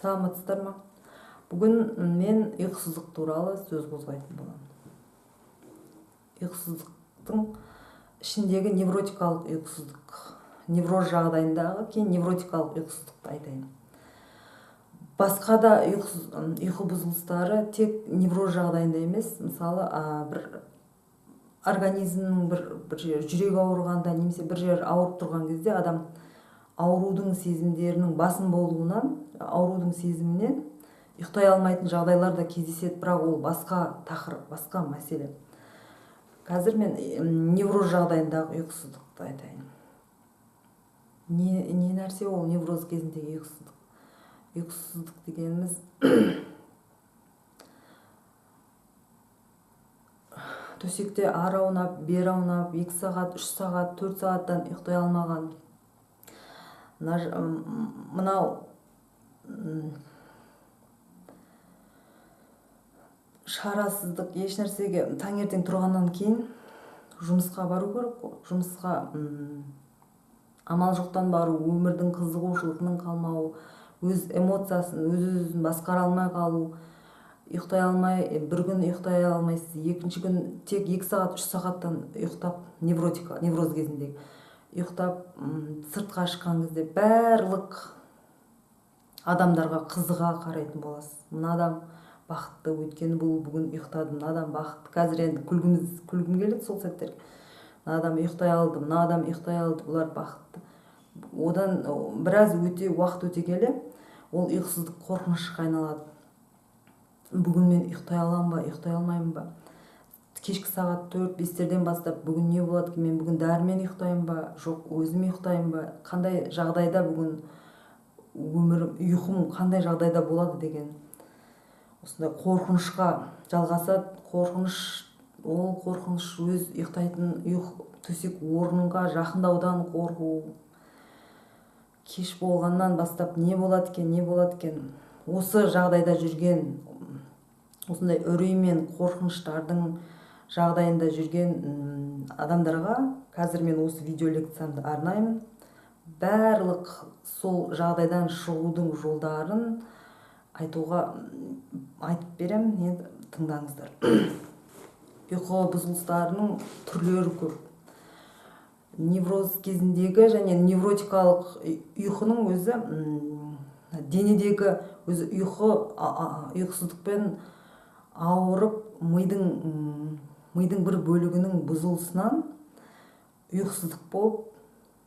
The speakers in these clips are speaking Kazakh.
Саламатсыздар ма? Бүгін мен ұйқысыздық туралы сөз қозғайтын боламын. Ұйқысыздықтың ішіндегі невротикалық ұйқысыздық, невроз жағдайындағы кейін невротикалық ұйқысыздықты айтайын. Басқа да ұйқы бұзылыстары тек невроз жағдайында емес, мысалы бір организмнің бір жер жүрегі ауырғанда немесе бір жер ауырып тұрған кезде адам аурудың сезімдерінің басым болуынан, аурудың сезімінен ұйықтай алмайтын жағдайлар да кездеседі, бірақ ол басқа тақырып, басқа мәселе. Қазір мен невроз жағдайындағы ұйқысыздықты айтайын. Не нәрсе ол невроз кезіндегі ұйқысыздық? Ұйқысыздық дегеніміз төсекте ары аунап, бері аунап, 2 сағат, 3 сағат, 4 сағаттан ұйықтай алмаған. Мынау шарасыздық, еш нәрсеге таңертең тұрғаннан кейін жұмысқа бару керек қой. Жұмысқа амал жоқтан бару, өмірдің қызығушылығының қалмауы, өз эмоциясын, өз-өзін басқара алмай қалу, ұйықтай алмай, бір күн ұйықтай алмайсыз, екінші күн тек 2 сағат, 3 сағаттан ұйықтап, невроз кезіндегі ұйықтап, сыртқа шыққан кезде барлық адамдарға қызыға қарайтын боласыз. Мына адам бақытты, өйткені бұл бүгін ұйықтады, мына адам бақытты. Қазір енді күлгім келеді сол сәттерге. Мына адам ұйықтай алды, мына адам ұйықтай алды, бұлар бақытты. Одан біраз уақыт өте келе, ол ұйқысыздық қорқынышқа айналады. Бүгін мен ұйықтай аламын ба, ұйықтай алмаймын ба? Кешкі сағат 4-5-терден бастап бүгін не болады екен, мен бүгін дәрімен ұйықтаймын ба, жоқ өзім ұйықтаймын ба, қандай жағдайда бүгін өмірім, ұйқым қандай жағдайда болады деген осындай қорқынышқа жалғасады. Ол қорқыныш өз ұйықтайтын төсек орнынға жақындаудан қорқу. Кеш болғаннан бастап не болады екен, осы жағдайда жүрген, осындай үрей мен қорқыныштардың жағдайында жүрген адамдарға қазір мен осы видео лекциямды арнаймын. Барлық сол жағдайдан шығудың жолдарын айтып беремін, енді тыңдаңыздар. Ұйқы бұзылыстарының түрлері көп. Невроз кезіндегі және невротикалық ұйқының өзі денедегі өзі ұйқысыздықпен ауырып, мидың бір бөлігінің бұзылысынан ұйқысыздық болып,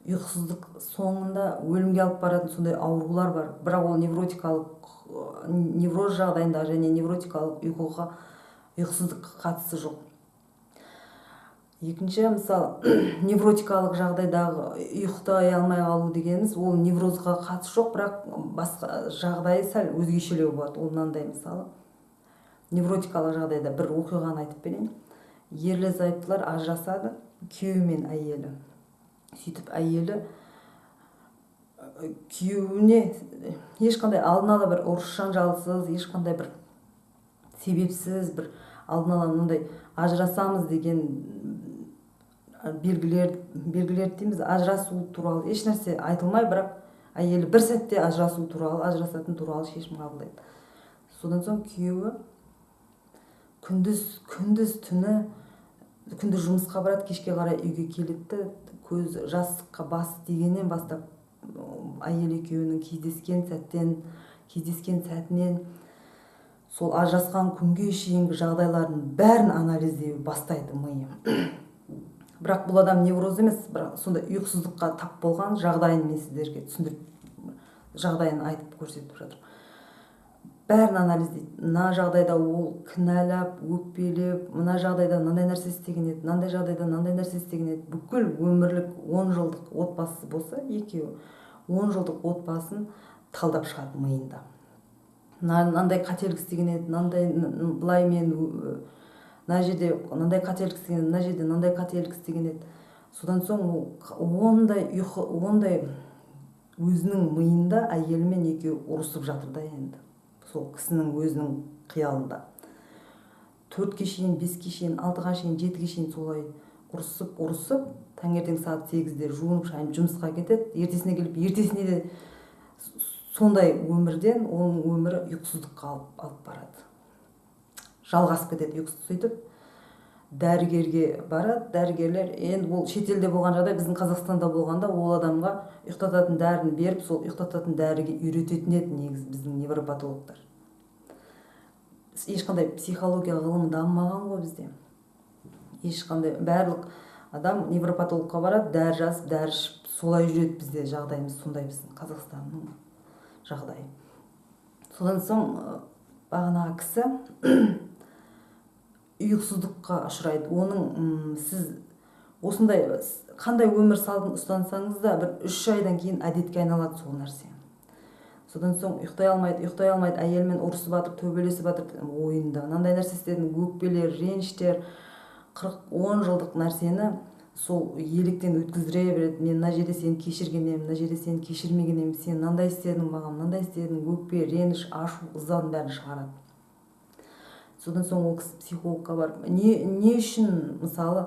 ұйқысыздық соңында өлімге алып баратын сондай аурулар бар. Бірақ ол невроз жағдайында және невротикалық ұйқысыздыққа қатысы жоқ. Екінші, мысалы, невротикалық жағдайдағы ұйықтай алмай қалу дегеніміз, ол неврозға қатысы жоқ, бірақ басқа жағдайы сәл өзгешелеу болады. Ол мынандай, мысалы, невротикалық жағдайда бір оқиғаны айтып берейін. Ерлі-зайыптылар ажырасады, күйеуі мен әйелі. Сөйтіп әйелі күйеуіне ешқандай алдын ала бір ұрыс жанжалсыз, ешқандай бір себепсіз, бір алдын ала мынандай ажырасамыз деген белгілер дейміз, ажырасу туралы еш нәрсе айтылмай, бірақ әйелі бір сәтте ажырасатын туралы шешім қабылдайды. Содан соң күйеуі күндіз жұмысқа барады, кешке қарай үйге келеді, көз жастыққа басы тигеннен бастап әйел екеуінің кездескен сәтінен сол ажырасқан күнге шейінгі жағдайлардың бәрін анализдей бастайды миы. Бірақ бұл адам невроз емес, бірақ сондай ұйқысыздыққа тап болған жағдайын мен сіздерге түсіндіріп, жағдайын айтып көрсетіп жатыр. Бәрін анализдейді. Мына жағдайда ол кінәлап, өкпелеп, мына жағдайда мынандай нәрсе істеген еді, мынандай жағдайда мынандай нәрсе істеген еді. Бүкіл өмірлік 10 жылдық отбасы болса, екеуі 10 жылдық отбасын талдап шығады миында. Мынандай қателік істеген еді, мынандай былай мен мына жерде мынандай қателік істеген еді, мына жерде мынандай қателік істеген еді. Содан соң ондай өзінің миында әйелімен екеуі ұрысып жатыр да енді. Сол кісінің өзінің қиялында. 4-ке шейін, 5-ке шейін, 6-ға шейін, 7-ге шейін солай ұрысып, таңертең сағат 8-де жуынып шайынып жұмысқа кетеді. Ертесіне келіп, ертесіне де сондай өмірден оның өмірі ұйқысыздыққа алып барады, жалғасып кетеді ұйқысыз. Сөйтіп дәрігерге барады. Дәрігерлер, енді бұл шетелде болған жағдай, біздің Қазақстанда болғанда ол адамға ұйықтататын дәріні беріп, сол ұйықтататын дәріге үйрететін еді негізі біздің невропатологтар. Ешқандай психология ғылымы дамымаған ғой бізде. Ешқандай, барлық адам невропатологқа барады, дәрі жазып, дәрі ішіп, солай жүреді. Бізде жағдайымыз сондай, біздің Қазақстанның жағдайы. Содан соң бағанағы кісі ұйқысыздыққа ұшырайды. Оның сіз осындай қандай өмір салтын ұстансаңыз да бір 3 айдан кейін әдетке айналады сол нәрсе. Содан соң ұйықтай алмайды, әйелмен ұрысып жатыр, төбелесіп жатыр, ойында мынандай нәрсе істедім, өкпелер, реніштер, 40-10 жылдық нәрсені сол електен өткіздіре береді. Мен мына жерде сені кешірген едім, мына жерде сені кешірмеген едім, сен мынандай істедің маған, мынандай істедің, өкпе, реніш, ашу, ызаның бәрін шығарады. Содан соң ол кісі психологқа барып, не үшін мысалы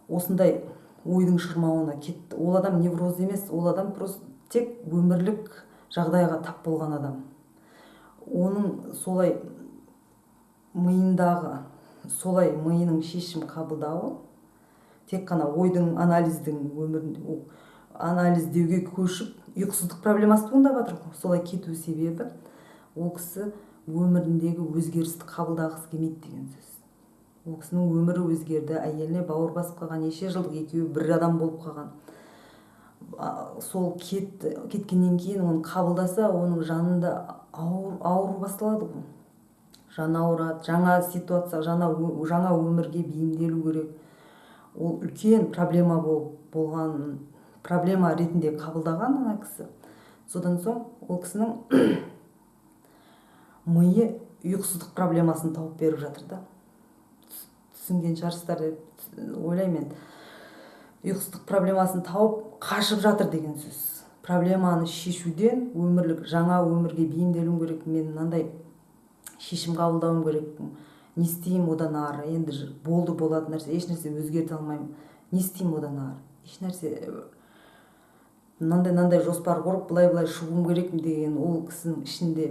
осындай ойдың шырмауына кетті? Ол адам невроз емес, ол адам просто тек өмірлік жағдайға тап болған адам. Оның солай миындағы, солай миының шешім қабылдауы тек қана ойдың, анализдің өмірінде, анализдеуге көшіп, ұйқысыздық проблемасы туындап жатыр. Солай кету себебі ол кісі өміріндегі өзгерісті қабылдағысы келмейді деген сөз. Ол кісінің өмірі өзгерді, әйеліне бауыр басып қалған, неше жылдық екеуі бір адам болып қалған. Сол кеткеннен кейін оны қабылдаса, оның жанында ауру басталады ғой. Жаны ауырады, жаңа ситуация, жаңа өмірге бейімделу керек. Ол үлкен проблема болған, проблема ретінде қабылдаған ана кісі. Содан соң ол кісінің миы ұйқысыздық проблемасын тауып беріп жатыр да. Түсінген шығарсыздар деп ойлаймын. Ұйқысыздық проблемасын тауып қашып жатыр деген сөз. Проблеманы шешуден жаңа өмірге бейімделуім керек, мен мынандай шешім қабылдауым керек, не істеймін одан ары, енді болады нәрсе, еш нәрсе өзгерте алмаймын, не істеймін одан ары, еш нәрсе, мынандай жоспар құрып, былай шығуым керек деген ол кісінің ішінде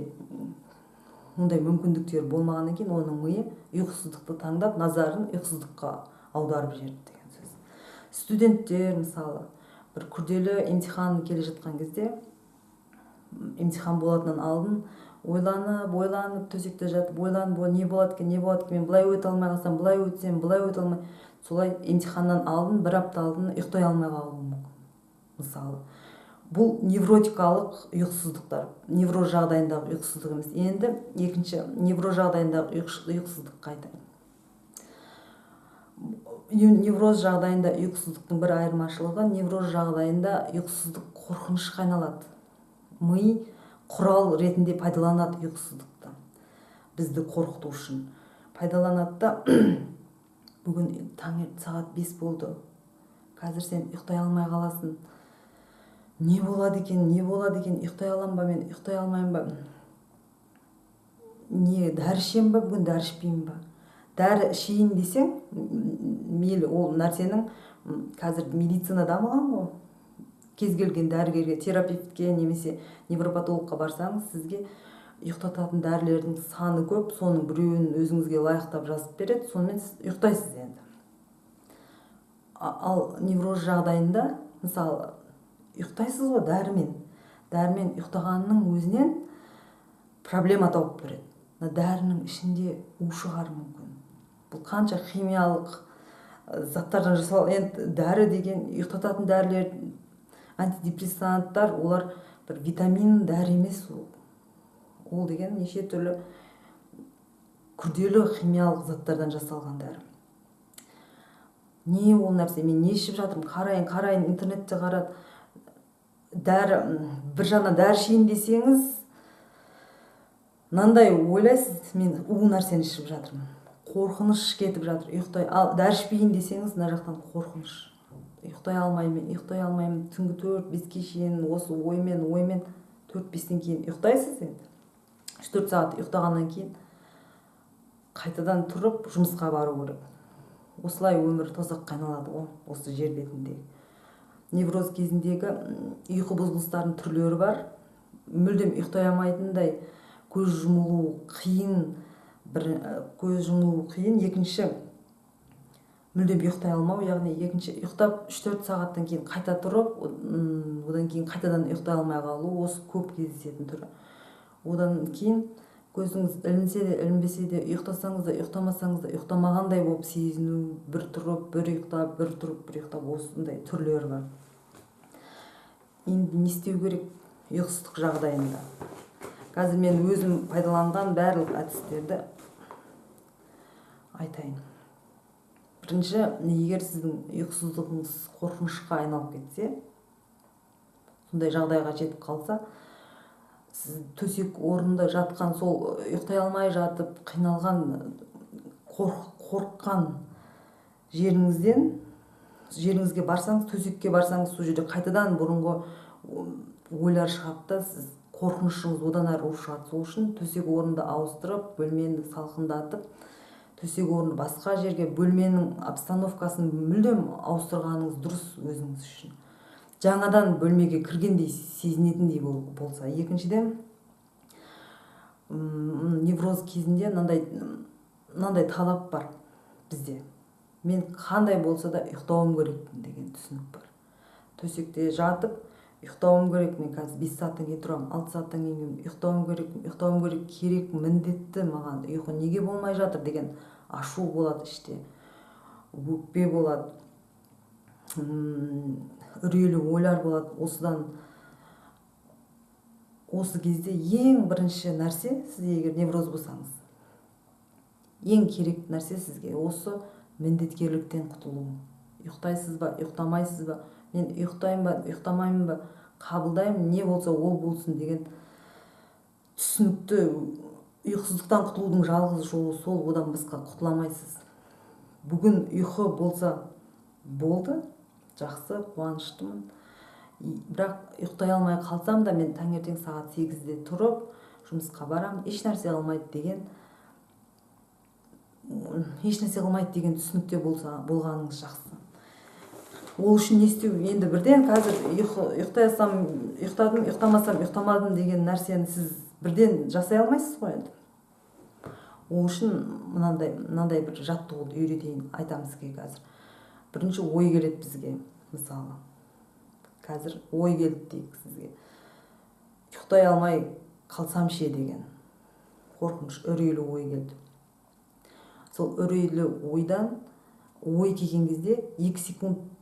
ондай мүмкіндіктер болмағаннан кейін оның миы ұйқысыздықты таңдап, назарын ұйқысыздыққа аударып жіберді деген сөз. Студенттер мысалы бір күрделі емтихан келе жатқан кезде, емтихан болатыннан алдын ойланып төсекте жатып, ойланып, не болады екен, мен былай өте алмай қалсам, былай өтсем, былай өте алмай, солай емтиханнан алдын, 1 апта алдын ұйықтай алмай қалуы мүмкін. Мысалы бұл невротикалық ұйқысыздықтар, невроз жағдайындағы ұйқысыздық емес. Енді екінші невроз жағдайындағы ұйқысыздық қайта. Невроз жағдайында ұйқысыздықтың бір айырмашылығы, невроз жағдайында ұйқысыздық қорқынышқа айналады. Ми құрал ретінде пайдаланады ұйқысыздықты. Бізді қорқыту үшін пайдаланады да, бүгін таңертең сағат 5 болды. Қазір сен ұйықтай алмай қаласың. Не болады екен, ұйықтай алам ба, мен ұйықтай алмайым ба? Не, дәрі ішем ба, бүгін дәрі ішпеймін ба? Дәрі ішейін десең, мейлі, ол нәрсенің қазір медицина дамыған ғой. Кез келген дәрігерге, терапевтке немесе невропатологқа барсаңыз, сізге ұйықтататын дәрілердің саны көп, соның біреуін өзіңізге лайықтап жазып береді, сонымен сіз ұйықтайсыз енді. Ал невроз жағдайында, мысалы, ұйықтайсыз ғой дәрімен ұйықтағанның өзінен проблема тауып береді. Дәрінің ішінде у шығару мүмкін. Бұл қанша химиялық заттардан жасалған. Енді дәрі деген, ұйықтататын дәрілер, антидепрессанттар, олар бір витамин дәрі емес. Ол деген неше түрлі күрделі химиялық заттардан жасалған дәрі. Не ол нәрсе, мен не ішіп жатырмын, қарайын, интернетте қарады. Bir жана дәрі ішейін десеңіз, мынандай ойлайсыз, мен у нәрсені ішіп жатырмын, қорқыныш кетіп жатыр, ұйықтай. Ал дәрі ішпейін десеңіз, мына жақтан қорқыныш, ұйықтай алмаймын, түнгі 4-5-ке шейін осы оймен 4-5-тен кейін ұйықтайсыз енді. 3-4 сағат ұйықтағаннан кейін қайтадан тұрып жұмысқа бару керек. Осылай өмір тозаққа айналады ғой, осы жер бетіндегі. Невроз кезіндегі ұйқы бұзылыстарының түрлері бар. мүлдем ұйықтай алмайтындай көз жұмылу қиын, көз жұмылу қиын. Екінші, мүлдем ұйықтай алмау, яғни екінші ұйықтап 3-4 сағаттан кейін қайта тұрып, одан кейін қайтадан ұйықтай алмай қалу, осы көп кездесетін түрі. Одан кейін көзіңіз ілінсе де ілінбесе де, ұйықтасаңыз да ұйықтамасаңыз да ұйықтамағандай болып сезіну, бір тұрып бір ұйықтап, бір тұрып бір ұйықтап, осындай түрлері бар. Енді не істеу керек ұйқысыздық жағдайында? Қазір мен өзім пайдаланған барлық әдістерді айтайын. Бірінші, егер сіздің ұйқысыздығыңыз қорқынышқа айналып кетсе, сондай жағдайға жетіп қалса, сіз төсек орнында жатқан, сол ұйықтай алмай жатып қиналған, қорыққан жеріңізге барсаңыз, төсекке барсаңыз, сол жерде қайтадан бұрынғы ойлар шығады да, сіз қорқынышыңыз одан әрі ұрып шығады. Сол үшін төсек орынды ауыстырып, бөлмені салқындатып, төсек орынды басқа жерге, бөлменің обстановкасын мүлдем ауыстырғаныңыз дұрыс өзіңіз үшін. Жаңадан бөлмеге кіргендей сезінетіндей болса. Екіншіден, невроз кезінде мынандай талап бар бізде. Мен қандай болса да ұйықтауым керек деген түсінік бар. Төсекте жатып ұйықтауым керек, мен қазір 5 сағаттан кейін тұрамын, 6 сағаттан кейін ұйықтауым керек, міндетті, маған ұйқы неге болмай жатыр деген ашу болады іште, өкпе болады, үрейлі ойлар болады. Осы кезде ең бірінші нәрсе, сіз егер невроз болсаңыз, ең керек нәрсе сізге осы міндеткерліктен құтылу. Ұйықтайсыз ба, ұйықтамайсыз ба, мен ұйықтаймын ба, ұйықтамаймын ба, қабылдаймын, не болса ол болсын деген түсінікті. Ұйқысыздықтан құтылудың жалғыз жолы сол, одан басқа құтыла алмайсыз. Бүгін ұйқы болса болды, жақсы, қуаныштымын. Бірақ ұйықтай алмай қалсам да, мен таңертең сағат 8-де тұрып жұмысқа барам, еш нәрсе қылмайды деген түсінікте болғаныңыз жақсы. Ол үшін не істеу? Енді бірден қазір ұйықтадым, ұйықтамасам ұйықтамадым деген нәрсені сіз бірден жасай алмайсыз ғой енді. Ол үшін мынандай бір жаттығуды үйретейін, айтамын сізге қазір. Бірінші ой келеді бізге, мысалы. Қазір ой келді дейік сізге. Ұйықтай алмай қалсам ше деген қорқыныш, үрейлі ой келді. Сол үрейлі ой келген кезде 2 секундтың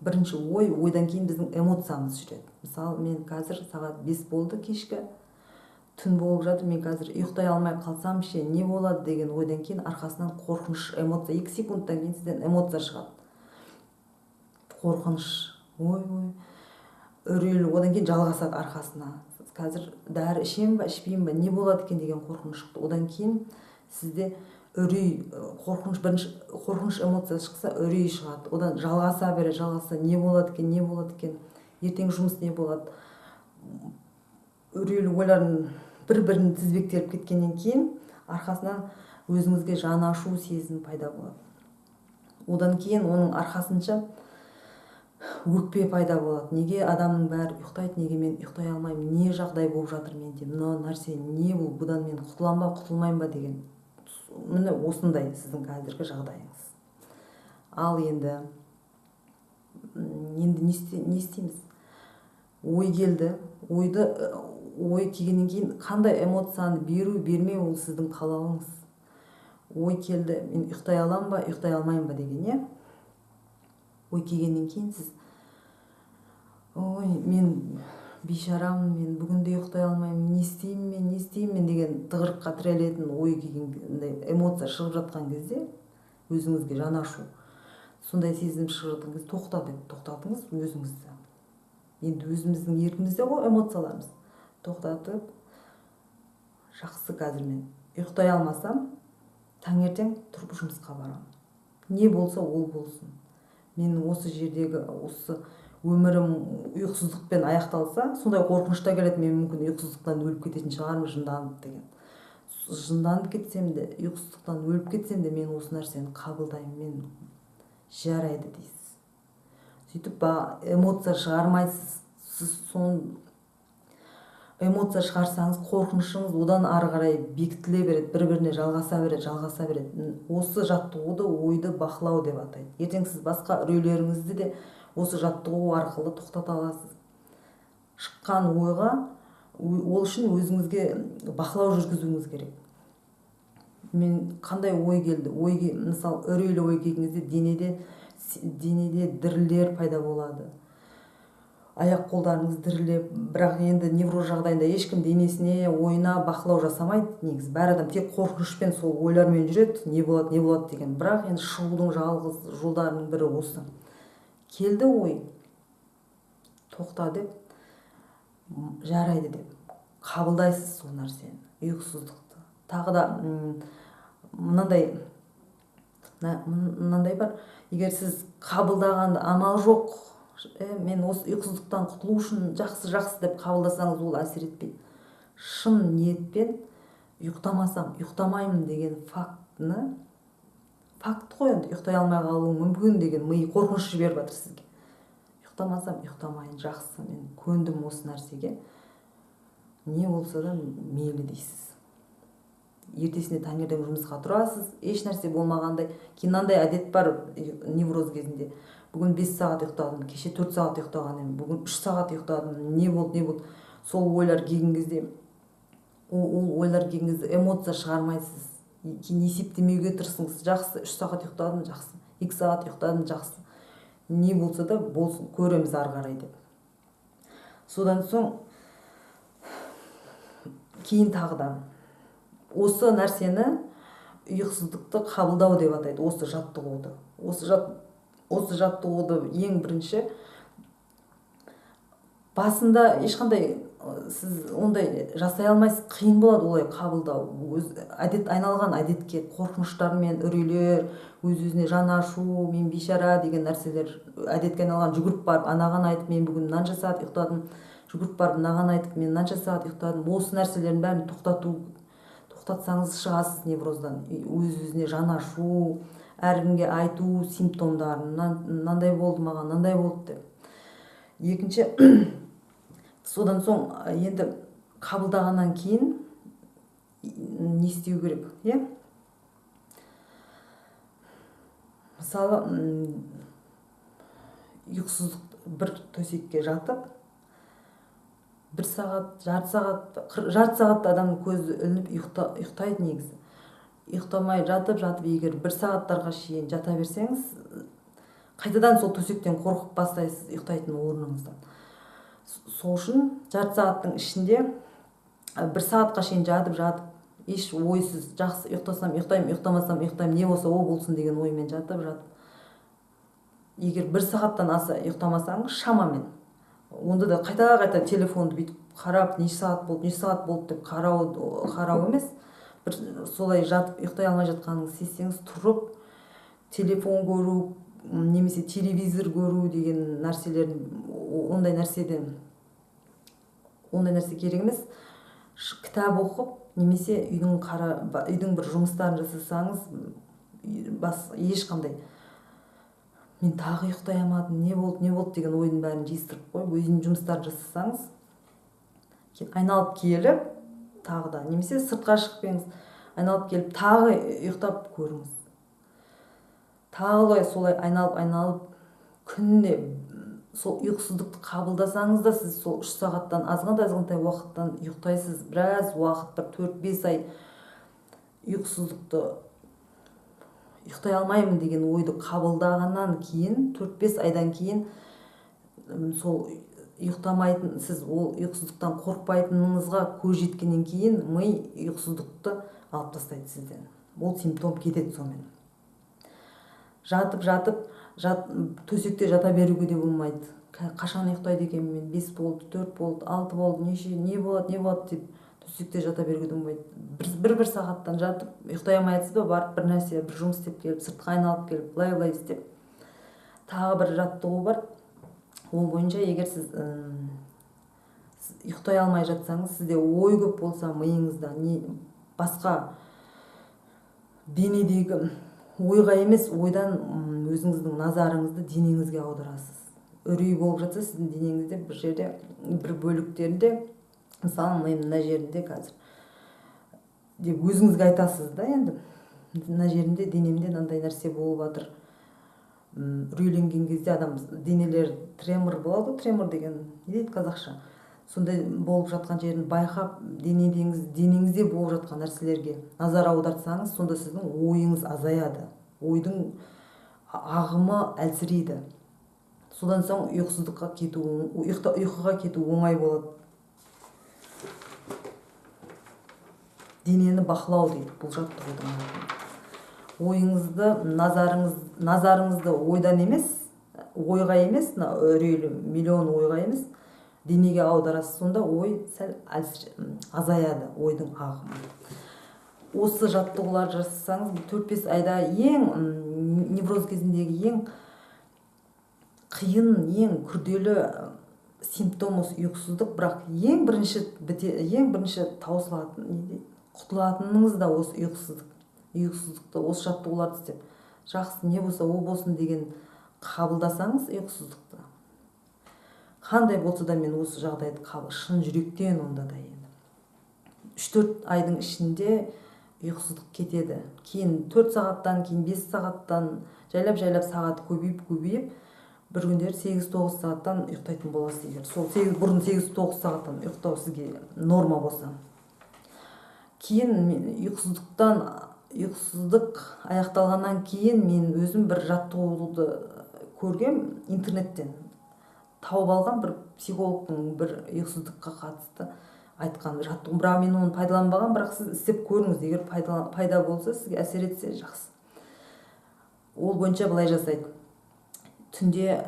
бірінші ойдан кейін біздің эмоциямыз жүреді. Мысалы, мен қазір сағат 5 болды кешкі, түн болып жатыр, мен қазір ұйықтай алмай қалсам ше, не болады деген ойдан кейін арқасынан қорқыныш, эмоция, 2 секундтан кейін сізден эмоция шығады. Қорқыныш, үрейлі, одан кейін жалғасады арқасына. Қазір дәрі ішемін ба, ішпеймін ба, не болады екен деген қорқыныш шықты. Одан кейін сізде үрей, қорқыныш эмоция шықса, үрей шығады. Одан жалғаса, не болады екен, ертең жұмыс не болады. Үрейлі ойлардың бір-бірін тізбектеліп кеткеннен кейін арқасынан өзіңізге жаны ашу сезім пайда болады. Одан кейін оның арқасынша өкпе пайда болады. Неге адамның бәрі ұйықтайды, неге мен ұйықтай алмаймын, не жағдай болып жатыр менде, мына нәрсе не бұл, бұдан мен құтылам ба, құтылмайым ба деген. Міне осындай сіздің қазіргі жағдайыңыз. Ал енді не істейміз? Ой келді, ой келгеннен кейін қандай эмоцияны беру, бермеу, ол сіздің қалауыңыз. Ой келді, мен ұйықтай алам ба, ұйықтай алмайым ба деген, ой келгеннен кейін сіз, мен бейшарамын, мен бүгінде ұйықтай алмаймын, не істеймін деген тығырыққа тірелетін ой келген, эмоция шығып жатқан кезде өзіңізге жаны ашу, сондай сезім шығып жатқан кезде тоқтатыңыз өзіңізді. Енді өзіміздің еркімізде ғой эмоцияларымыз. Тоқтатып, жақсы, қазір мен ұйықтай алмасам, таңертең тұрып жұмысқа барам. Не болса ол болсын. Менің осы жердегі өмірім ұйқысыздықпен аяқталса, сондай қорқынышта келеді, мен мүмкін ұйқысыздықтан өліп кететін шығармын, жынданып деген. Жынданып кетсем де, ұйқысыздықтан өліп кетсем де, мен осы нәрсені қабылдаймын, мен жарайды дейсіз. Сөйтіп эмоция шығармайсыз. Сіз эмоция шығарсаңыз қорқынышыңыз одан ары қарай бекітіле береді, бір-біріне жалғаса береді. Осы жаттығуды ойды бақылау деп атайды. Ертең сіз басқа үрейлеріңізді де осы жаттығу арқылы тоқтата аласыз. Шыққан ойға ол үшін өзіңізге бақылау жүргізуіңіз керек. Мен қандай ой келді? Мысалы, үрейлі ой келген кезде денеде дірілдер пайда болады. Аяқ қолдарыңыз дірілеп, бірақ енді невроз жағдайында ешкім денесіне, ойына бақылау жасамайды. Негізі бәр адам тек қорқынышпен сол ойлармен жүреді, не болады деген. Бірақ енді шығудың жалғыз жолдарының бірі осы. Келді ой, тоқта деп, жарайды деп қабылдайсыз сол нәрсені, ұйқысыздықты. Тағы да мынандай бар, егер сіз қабылдағанда амал жоқ, мен осы ұйқысыздықтан құтылу үшін жақсы деп қабылдасаңыз, ол әсер етпейді. Шын ниетпен ұйықтамаймын деген факт қой, енді ұйықтай алмай қалуы мүмкін деген ми қорқыныш жіберіп жатыр сізге. Ұйықтамасам ұйықтамайын, жақсы, мен көндім осы нәрсеге, не болса да мейлі дейсіз. Ертесіне таңертең жұмысқа тұрасыз, еш нәрсе болмағандай. Мынандай әдет бар невроз кезінде. Бүгін 5 сағат ұйықтадым, кеше 4 сағат ұйықтаған едім, бүгін 3 сағат ұйықтадым, не болды. Сол ойлар келген кезде, эмоция шығармайсыз. Кейін есептемеуге тырысыңыз. Жақсы, 3 сағат ұйықтадым, жақсы. 2 сағат ұйықтадым, жақсы. Не болса да болсын, көреміз ары қарай деп. Содан соң кейін тағы да осы нәрсені ұйқысыздықты қабылдау деп атайды, осы жаттығуды. Осы жаттығуды ең бірінші басында ешқандай сіз ондай жасай алмайсыз, қиын болады олай қабылдау. Айналған әдетке қорқыныштар мен үрейлер, өз-өзіне жан ашу, мен бейшара деген нәрселер әдетке айналған. Жүгіріп барып анаған айтып, мен бүгін мынанша сағат ұйықтадым, жүгіріп барып мынаған айтып, мен мынанша сағат ұйықтадым. Осы нәрселердің бәрін тоқтатсаңыз шығасыз невроздан. Өз-өзіне жан ашу, әркімге айту симптомдарын, мынандай болды маған, мынандай болды деп. Екінші, содан соң енді қабылдағаннан кейін не істеу керек, Мысалы, ұйқысыздық бір төсекке жатып, 1 сағат, жарты сағат адамның көзі ілініп ұйықтайды негізі. Ұйықтамай жатып, егер 1 сағаттарға шейін жата берсеңіз, қайтадан сол төсектен қорқып бастайсыз ұйықтайтын орныңыздан. Сол үшін жарты сағаттың ішінде 1 сағатқа шейін жатып, еш ойсыз, жақсы, ұйықтасам ұйықтаймын, ұйықтамасам ұйықтаймын, не болса ол болсын деген оймен жатып. Егер 1 сағаттан аса ұйықтамасаңыз, шамамен, онда да қайта телефонды бүйтіп қарап, неше сағат болды деп қарау емес, солай жатып ұйықтай алмай жатқаныңызды сезсеңіз, тұрып телефон көру, немесе телевизор көру деген нәрселерін, ондай нәрсе керек емес. Кітап оқып, немесе үйдің бір жұмыстарын жасасаңыз, ешқандай мен тағы ұйықтай алмадым, не болды деген ойдың бәрін жиыстырып қойып, өзінің жұмыстарын жасасаңыз, айналып келіп, тағы да, немесе сыртқа шықпеңіз, айналып келіп, тағы ұйықтап көріңіз. Тағы солай айналып күніне сол ұйқысыздықты қабылдасаңыз да, сіз сол 3 сағаттан азғантай уақыттан ұйықтайсыз. Біраз уақыт, 4-5 ай ұйқысыздықты, ұйықтай алмаймын деген ойды қабылдағаннан кейін, 4-5 айдан кейін, сол ұйықтамайтын, сіз ол ұйқысыздықтан қорықпайтыныңызға көз жеткеннен кейін, ми ұйқысыздықты алып тастайды сізден. Ол симптом кетеді сонымен. Жатып, төсекте жата беруге де болмайды. Қашан ұйықтайды екен мен, 5 болды, 4 болды, 6 болды, не болады деп төсекте жата беруге де болмайды. 1 сағаттан жатып, ұйықтай алмайсыз ба, барып бір нәрсе, бір жұмыс істеп келіп, сыртқа айналып келіп, былай істеп. Тағы бір жаттығу бар. Ол бойынша, егер сіз ұйықтай алмай жатсаңыз, сізде ой көп болса, миыңызда басқа денедегі ойға емес, ойдан өзіңіздің назарыңызды денеңізге аударасыз. Үрей болып жатса, сіздің денеңізде бір жерде, бір бөліктерінде мысалы мына жерінде қазір деп өзіңізге айтасыз да, енді мына жерінде денемде мынандай нәрсе болып жатыр. Үрейленген кезде адам денелер тремор болады ғой, тремор деген не дейді қазақша, сондай болып жатқан жерін байқап денеңізде болып жатқан нәрселерге назар аудартсаңыз, сонда сіздің ойыңыз азаяды, ойдың ағымы әлсірейді. Содан соң ұйқыға кету оңай болады. Денені бақылау дейді бұл жаттығудың. Ойыңызды, назарыңызды ойдан емес, ойға емес, үрейлі миллион ойға емес, денеге аударасыз. Сонда ой сәл азаяды, ойдың ағымы. Осы жаттығулар жасасаңыз, 4-5 айда ең невроз кезіндегі ең қиын, ең күрделі симптом осы ұйқысыздық, бірақ ең бірінші таусылатын, құтылатыныңыз да осы ұйқысыздықты, осы жаттығуларды істеп, жақсы не болса о болсын деген қабылдасаңыз ұйқысыздықты, қандай болса да мен осы жағдайды шын жүректен, онда да енді 3-4 айдың ішінде ұйқысыздық кетеді. Кейін 4 сағаттан, кейін 5 сағаттан, жайлап сағат көбейіп, бір күндері 8-9 сағаттан ұйықтайтын боласыз егер. Сол бұрын 8-9 сағаттан ұйықтау сізге норма болса. Кейін ұйқысыздық аяқталғаннан кейін мен өзім бір жаттығуды көргем интернеттен. Тауып алған бір психологтың бір ұйқысыздыққа қатысты айтқан жаттығу, бірақ мен оны пайдаланбаған, бірақ сіз істеп көріңіз, егер пайда болса, сізге әсер етсе жақсы. Ол бойынша былай жасайды. Түнде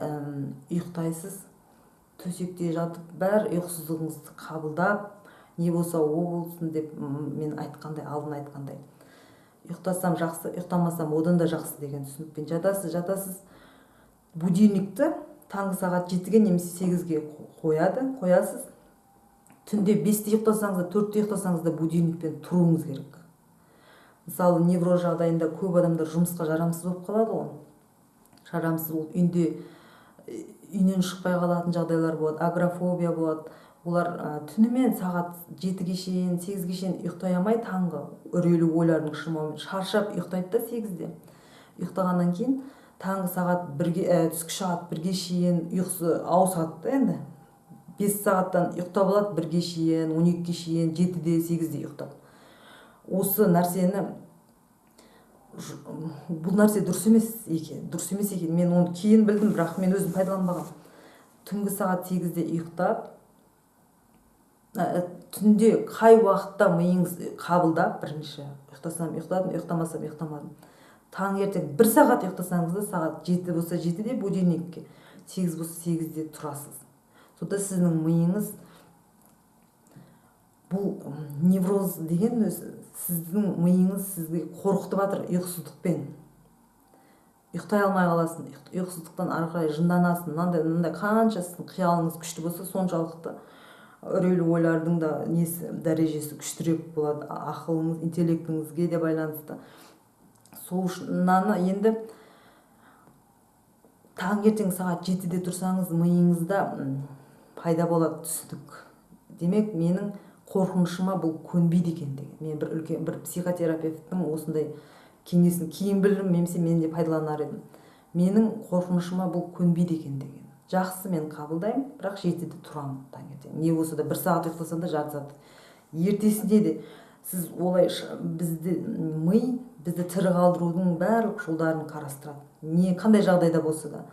ұйықтайсыз, төсекте жатып, бәр ұйқысыздығыңызды қабылдап, не болса о болсын деп мен алдын айтқандай. Ұйықтасам жақсы, ұйықтамасам одан да жақсы деген түсінікпен жатасыз. Будильникті таңғы сағат 7-ге немесе 8-ге қоясыз. Түнде 5-те ұйықтасаңыз да, 4-те ұйықтасаңыз да будильникпен тұруыңыз керек. Мысалы, невроз жағдайында көп адамдар жұмысқа жарамсыз болып қалады ғой. Жарамсыз болып үйінен шықпай қалатын жағдайлар болады, агорафобия болады. Олар түнімен сағат 7-ге шейін, 8-ге шейін ұйықтай алмай, таңғы үрейлі ойлардың шырмауымен шаршап ұйықтайды да 8-де. Ұйықтағаннан кейін таңғы сағат 1-ге, түскі сағат 1-ге шейін ұйқысы ауысады да енді. 5 сағаттан ұйықтап алады 1-ге шейін, 12-ге шейін, 7-де, 8-де ұйықтап. Осы нәрсені, бұл нәрсе дұрыс емес екен. Мен оны кейін білдім, бірақ мен өзім пайдаланбаған. Түнгі сағат 8-де ұйықтап, түнде қай уақытта миыңыз қабылдап, бірінші ұйықтасам ұйықтадым, ұйықтамасам ұйықтамадым. Таңертең 1 сағат ұйықтасаңыз да, сағат 7 болса 7-де будильникке, 8 болса 8-де тұрасыз. Сонда сіздің миыңыз, бұл невроз деген сіздің миыңыз сізге қорқытып жатыр ұйқысыздықпен. Ұйықтай алмай қаласың, ұйқысыздықтан ары қарай жынданасың, мынандай қанша сіздің қиялыңыз күшті болса, соншалықты үрейлі ойлардың да дәрежесі күштірек болады, ақылыңыз, интеллектіңізге де байланысты. Сол үшін енді таңертең сағат 7-де тұрсаңыз, миыңызда пайда болады түсінік. Демек, менің қорқынышыма бұл көнбейді екен деген. Мен бір психотерапевттің осындай кеңесін кейін білдім, немесе мен де пайдаланар едім. Менің қорқынышыма бұл көнбейді екен деген. Жақсы, мен қабылдаймын, бірақ 7-де тұрамын таңертең. Не болса да 1 сағат ұйықтасам да жарты сағат. Ертесінде де сіз олай бізді тірі қалдырудың барлық жолдарын қарастырады. Қандай жағдайда болса да.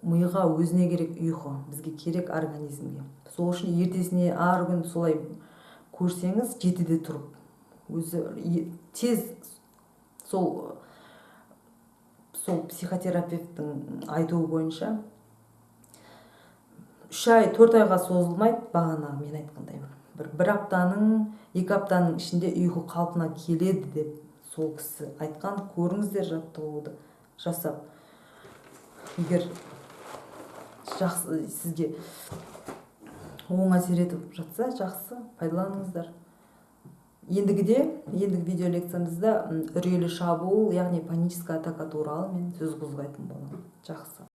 Миға өзіне керек ұйқы, бізге керек организмге. Сол үшін ертесіне ар күн солай көрсеңіз, 7-де тұрып, өзі тез сол психотерапевттің айтуы бойынша 3 ай, 4 айға созылмайды бағана мен айтқандай. Бір аптаның, 2 аптаның ішінде ұйқы қалпына келеді деп сол кісі айтқан. Көріңіздер жаттығуды жасап. Егер жақсы сізге оң әсер етіп жатса, жақсы, пайдаланыңыздар. Ендігі видео лекциямызда үрейлі шабуыл, яғни паническая атака туралы мен сөз қозғайтын боламын. Жақсы.